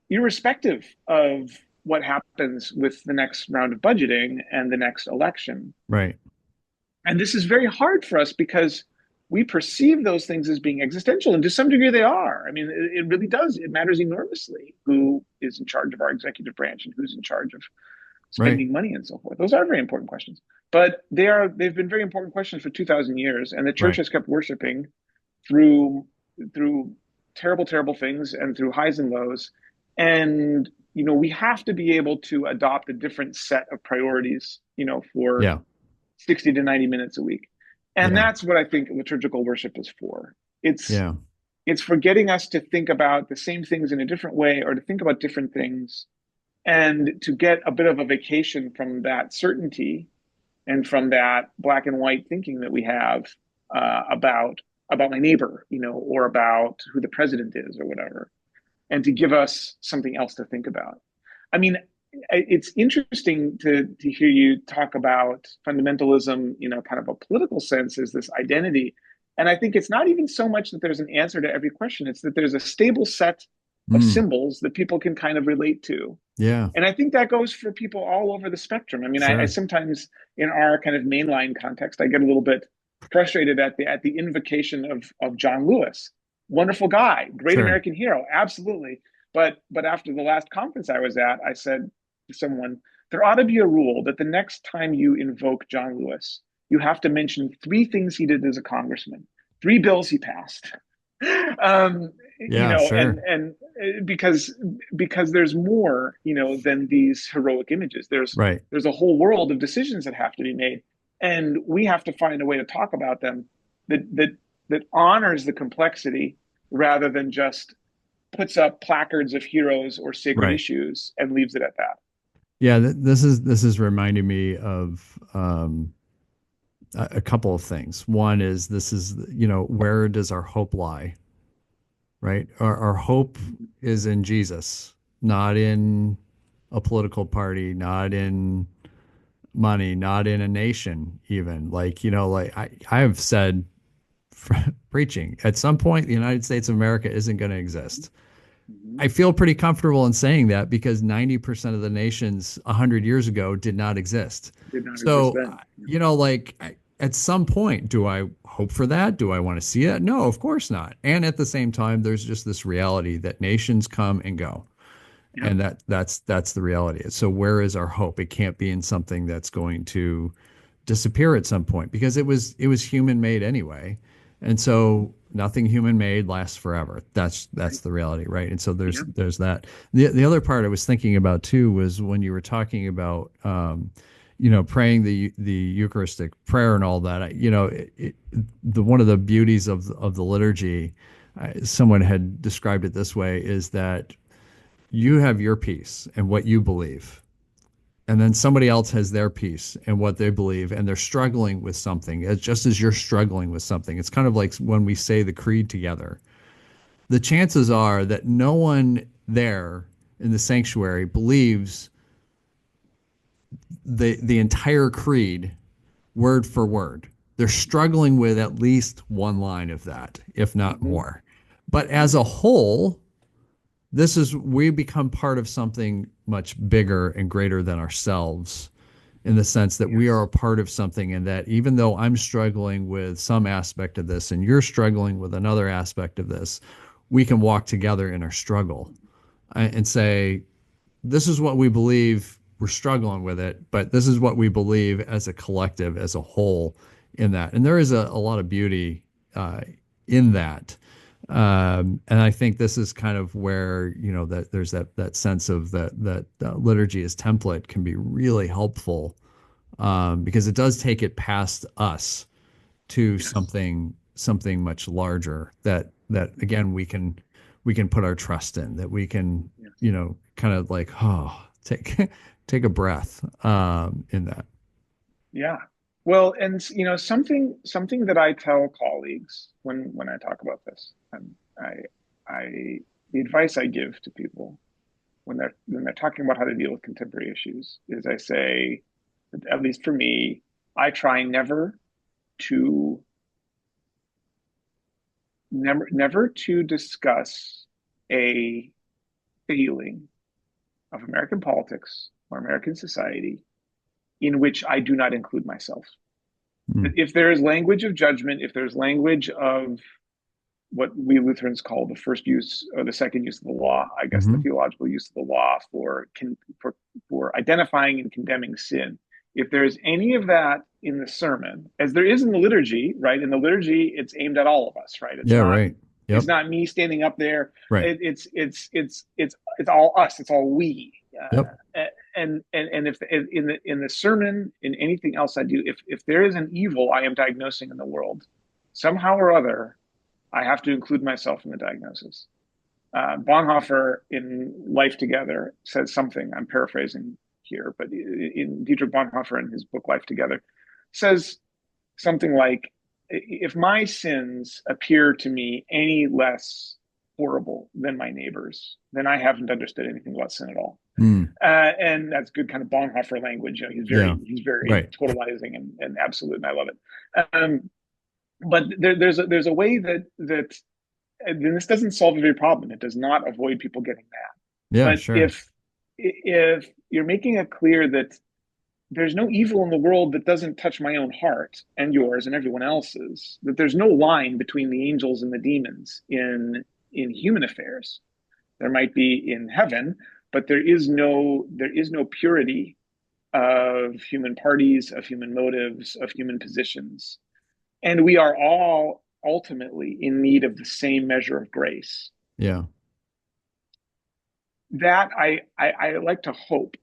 irrespective of what happens with the next round of budgeting and the next election. Right. And this is very hard for us because we perceive those things as being existential, and to some degree they are. I mean, it really does. It matters enormously who is in charge of our executive branch and who's in charge of Right. spending money and so forth. Those are very important questions. But they've been very important questions for 2,000 years, and the church Right. has kept worshiping through through terrible, terrible things and through highs and lows. And we have to be able to adopt a different set of priorities, for Yeah. 60 to 90 minutes a week. And Yeah. that's what I think liturgical worship is for. It's Yeah. it's for getting us to think about the same things in a different way, or to think about different things, and to get a bit of a vacation from that certainty and from that black and white thinking that we have about my neighbor, or about who the president is or whatever, and to give us something else to think about. I mean, it's interesting to hear you talk about fundamentalism, kind of a political sense, as this identity. And I think it's not even so much that there's an answer to every question; it's that there's a stable set of Mm. symbols that people can kind of relate to. Yeah. And I think that goes for people all over the spectrum. I mean, I Sure. sometimes, in our kind of mainline context, I get a little bit frustrated at the invocation of John Lewis. Wonderful guy, great Sure. American hero, absolutely. But after the last conference I was at, I said to someone, there ought to be a rule that the next time you invoke John Lewis, you have to mention three things he did as a congressman, three bills he passed. um, Yeah. Sure. and because there's more, than these heroic images. Right. There's a whole world of decisions that have to be made, and we have to find a way to talk about them that honors the complexity rather than just puts up placards of heroes or sacred Right. issues and leaves it at that. Yeah. This is reminding me of a couple of things. One is this is, where does our hope lie? Right. Our hope is in Jesus, not in a political party, not in money, not in a nation, even. Like, like I have said, preaching, at some point, the United States of America isn't going to exist. Mm-hmm. I feel pretty comfortable in saying that because 90% of the nations 100 years ago did not exist. Did not exist So, then. Yeah. at some point, do I hope for that? Do I want to see it? No, of course not. And at the same time, there's just this reality that nations come and go. Yeah. And that's the reality. So where is our hope? It can't be in something that's going to disappear at some point because it was human made anyway. And so nothing human made lasts forever. That's Right. the reality, right? And so there's Yeah. there's that. The other part I was thinking about too was when you were talking about praying the Eucharistic prayer and all that. The one of the beauties of the liturgy, someone had described it this way, is that you have your piece and what you believe, and then somebody else has their piece and what they believe, and they're struggling with something just as you're struggling with something. It's kind of like when we say the creed together. The chances are that no one there in the sanctuary believes the entire creed word for word. They're struggling with at least one line of that, if not Mm-hmm. more. But Mm-hmm. as a whole, we become part of something much bigger and greater than ourselves, in the sense that we are Yes. a part of something, and that even though I'm struggling with some aspect of this and you're struggling with another aspect of this, we can walk together in our struggle and say, this is what we believe. We're struggling with it, but this is what we believe as a collective, as a whole, in that. And there is a lot of beauty uh, in that. And I think this is kind of where, that there's that sense of that liturgy as template can be really helpful, because it does take it past us to Yes. something much larger, that again we can put our trust in, that we can, Yes. kind of like, oh, take a breath in that. Yeah. Well, and something that I tell colleagues when I talk about this, and I the advice I give to people when they're talking about how to deal with contemporary issues is I say, at least for me, I try never to never to discuss a failing of American politics or American society in which I do not include myself. Mm. If there is language of judgment, if there's language of what we Lutherans call the first use or the second use of the law, I guess the Hmm. theological use of the law for identifying and condemning sin. If there's any of that in the sermon, as there is in the liturgy, right? In the liturgy, it's aimed at all of us, right? Yeah, right. It's Yep. not me standing up there. Right. It's all us. It's all we. Yep. And if in the sermon, in anything else I do, if there is an evil I am diagnosing in the world, somehow or other, I have to include myself in the diagnosis. Bonhoeffer in Life Together says something, I'm paraphrasing here, but in Dietrich Bonhoeffer in his book Life Together says something like, if my sins appear to me any less horrible than my neighbors, then I haven't understood anything about sin at all. Mm. And that's good kind of Bonhoeffer language. You know, Yeah. he's very Right. totalizing and absolute, and I love it. But there's a way that and this doesn't solve every problem. It does not avoid people getting mad. Yeah, But sure. if you're making it clear that there's no evil in the world that doesn't touch my own heart and yours and everyone else's, that there's no line between the angels and the demons in human affairs. There might be in heaven, but there is no purity of human parties, of human motives, of human positions. And we are all ultimately in need of the same measure of grace. Yeah. That I like to hope.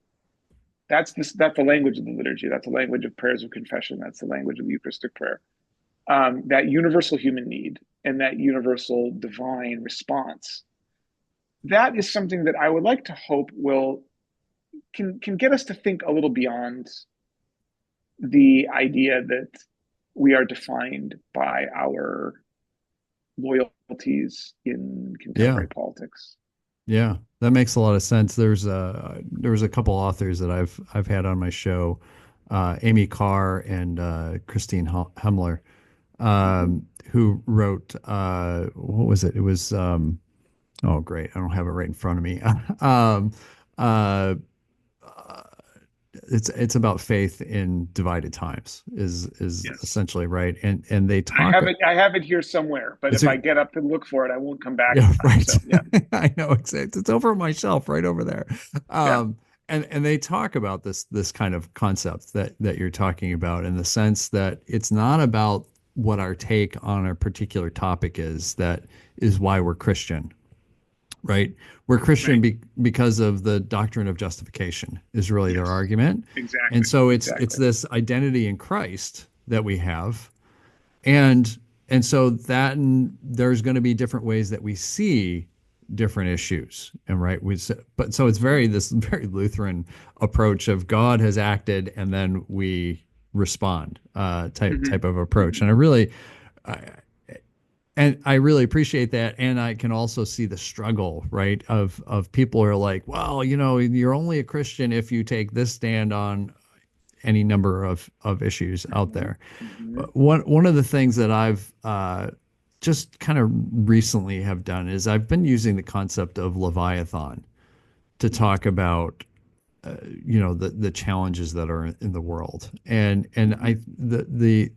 That's the language of the liturgy. That's the language of prayers of confession. That's the language of the Eucharistic prayer. That universal human need and that universal divine response. That is something that I would like to hope will can get us to think a little beyond the idea that we are defined by our loyalties in Yeah. contemporary politics. Yeah. That makes a lot of sense. There was a couple authors that I've had on my show, Amy Carr and Christine Hemler, Mm-hmm. who wrote what was it? It was oh great, I don't have it right in front of me. um, uh, it's about faith in divided times is Yes. essentially right, and they talk. I have it here somewhere, but It's if a I get up to look for it, I won't come back in Yeah, time. right. So yeah, I know it's over on my shelf right over there. yeah, Um, and they talk about this kind of concept that you're talking about in the sense that it's not about what our take on a particular topic is that is why we're Christian, right? We're Christian right. because of the doctrine of justification is really their Yes, argument. And exactly, so it's exactly. this identity in Christ that we have, and and so that and there's going to be different ways that we see different issues, and right but so it's very this very Lutheran approach of God has acted and then we respond, type Hmm. of approach. Hmm. And I really appreciate that. And I can also see the struggle, right, of people who are like, well, you're only a Christian if you take this stand on any number of issues out Hmm. there. Hmm. But one of the things that I've just kind of recently have done is I've been using the concept of Leviathan to talk about the challenges that are in the world. And Hmm. I the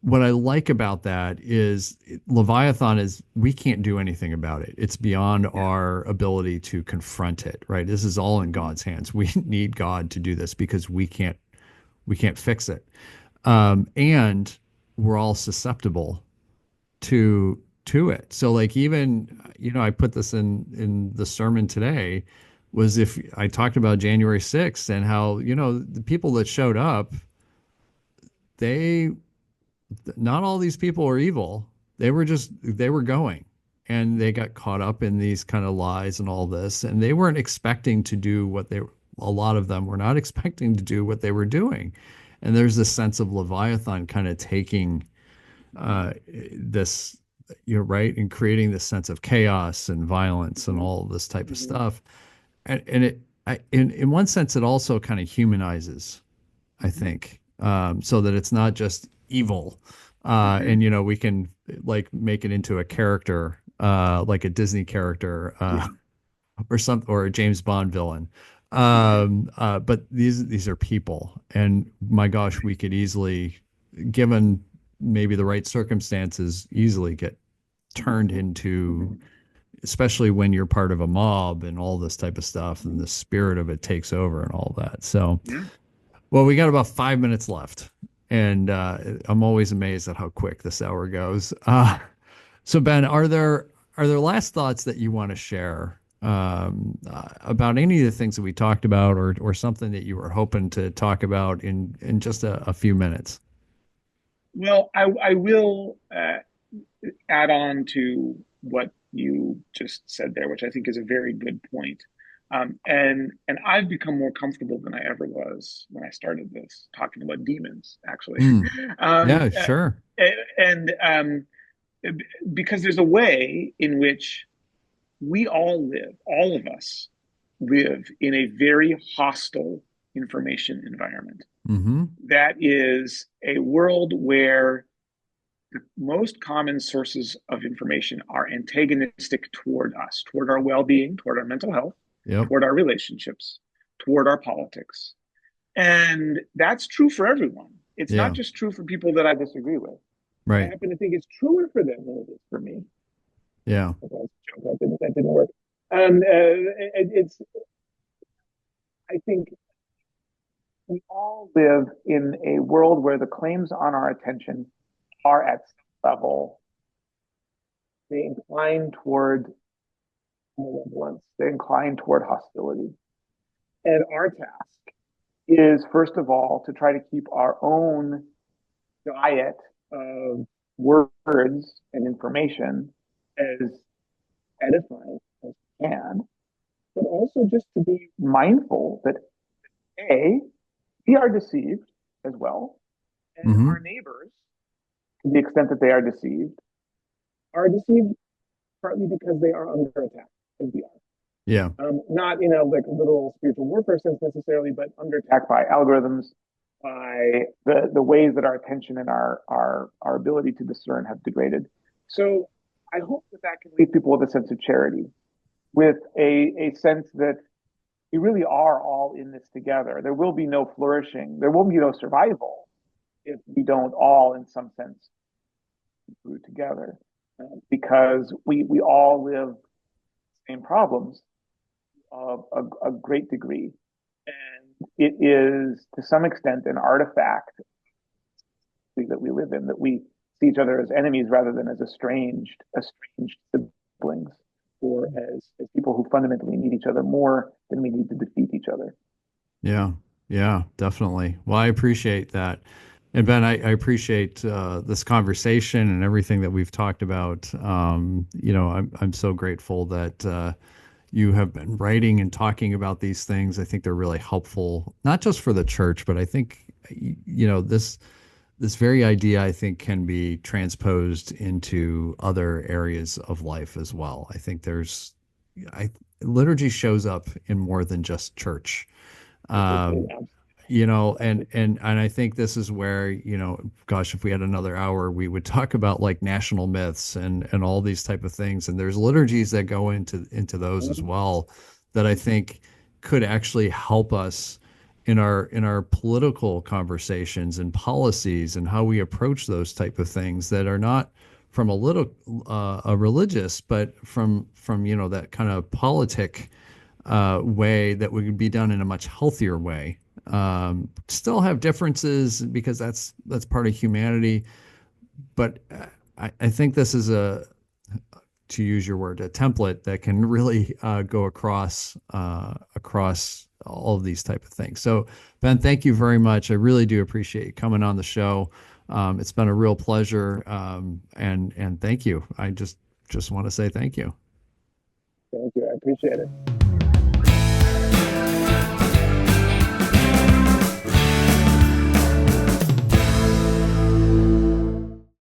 what I like about that is Leviathan is we can't do anything about it. It's beyond Yeah. our ability to confront it, right? This is all in Hmm. God's hands. We need God to do this because we can't fix it. And we're all susceptible to it. So like even I put this in the sermon today was if I talked about January 6th and how the people that showed up, they not all these people are evil. They were going and they got caught up in these kind of lies and all this, and they weren't expecting to do a lot of them were not expecting to do what they were doing. And there's this sense of Leviathan kind of taking Hmm. this, you're right, and creating this sense of chaos and violence and Hmm. all this type of Hmm. stuff. And in one sense, it also kind of humanizes, I Hmm. think, so that it's not just evil. Hmm. And we can like make it into a character, like a Disney character, Yeah. or some or a James Bond villain. Right. But these are people, and my gosh, we could easily, given maybe the right circumstances, easily get turned into, especially when you're part of a mob and all this type of stuff, and the spirit of it takes over and all that. So, Yeah. well, we got about 5 minutes left, and I'm always amazed at how quick this hour goes. So Ben, are there last thoughts that you want to share about any of the things that we talked about, or something that you were hoping to talk about in just a few minutes? Well, I will add on to what you just said there, which I think is a very good point. And I've become more comfortable than I ever was when I started this, talking about demons, actually. Mm, um, yeah, uh, sure. and because there's a way in which we all live, all of us live in a very hostile information environment. Mm-hmm. That is a world where the most common sources of information are antagonistic toward us, toward our well being, toward our mental health, Yep. toward our relationships, toward our politics. And that's true for everyone. It's not Yeah. just true for people that I disagree with. I Right. happen to think it's truer for them than it is for me. Yeah. That didn't work. It's, I think we all live in a world where the claims on our attention are at some level, they incline toward malevolence, they incline toward hostility. And our task is, first of all, to try to keep our own diet of words and information as edifying as we can, but also just to be mindful that A, we are deceived as well, and Mm-hmm. our neighbors, to the extent that they are deceived partly because they are under attack, as we are. Yeah. Not in a like literal spiritual warfare sense necessarily, but under attack by algorithms, by the ways that our attention and our ability to discern have degraded. So I hope that that can leave people with a sense of charity, with a sense that we really are all in this together. There will be no flourishing. There will be no survival if we don't all, in some sense, through together, because we all live the same problems of a great degree. And it is, to some extent, an artifact that we live in, that we see each other as enemies rather than as estranged siblings, or as people who fundamentally need each other more than we need to defeat each other. Yeah, yeah, definitely. Well, I appreciate that. And Ben, I appreciate this conversation and everything that we've talked about. I'm so grateful that you have been writing and talking about these things. I think they're really helpful, not just for the church, but I think this very idea, I think, can be transposed into other areas of life as well. I think I liturgy shows up in more than just church. Um, and I think this is where, gosh, if we had another hour, we would talk about like national myths and all these type of things. And there's liturgies that go into those as well that I think could actually help us in our political conversations and policies and how we approach those type of things that are not from a religious, but from that kind of politic way that would be done in a much healthier way. Still have differences because that's part of humanity, but I think this is to use your word, a template that can really go across all of these type of things. So Ben, thank you very much. I really do appreciate you coming on the show. It's been a real pleasure, and thank you. I just want to say thank you. Thank you. I appreciate it.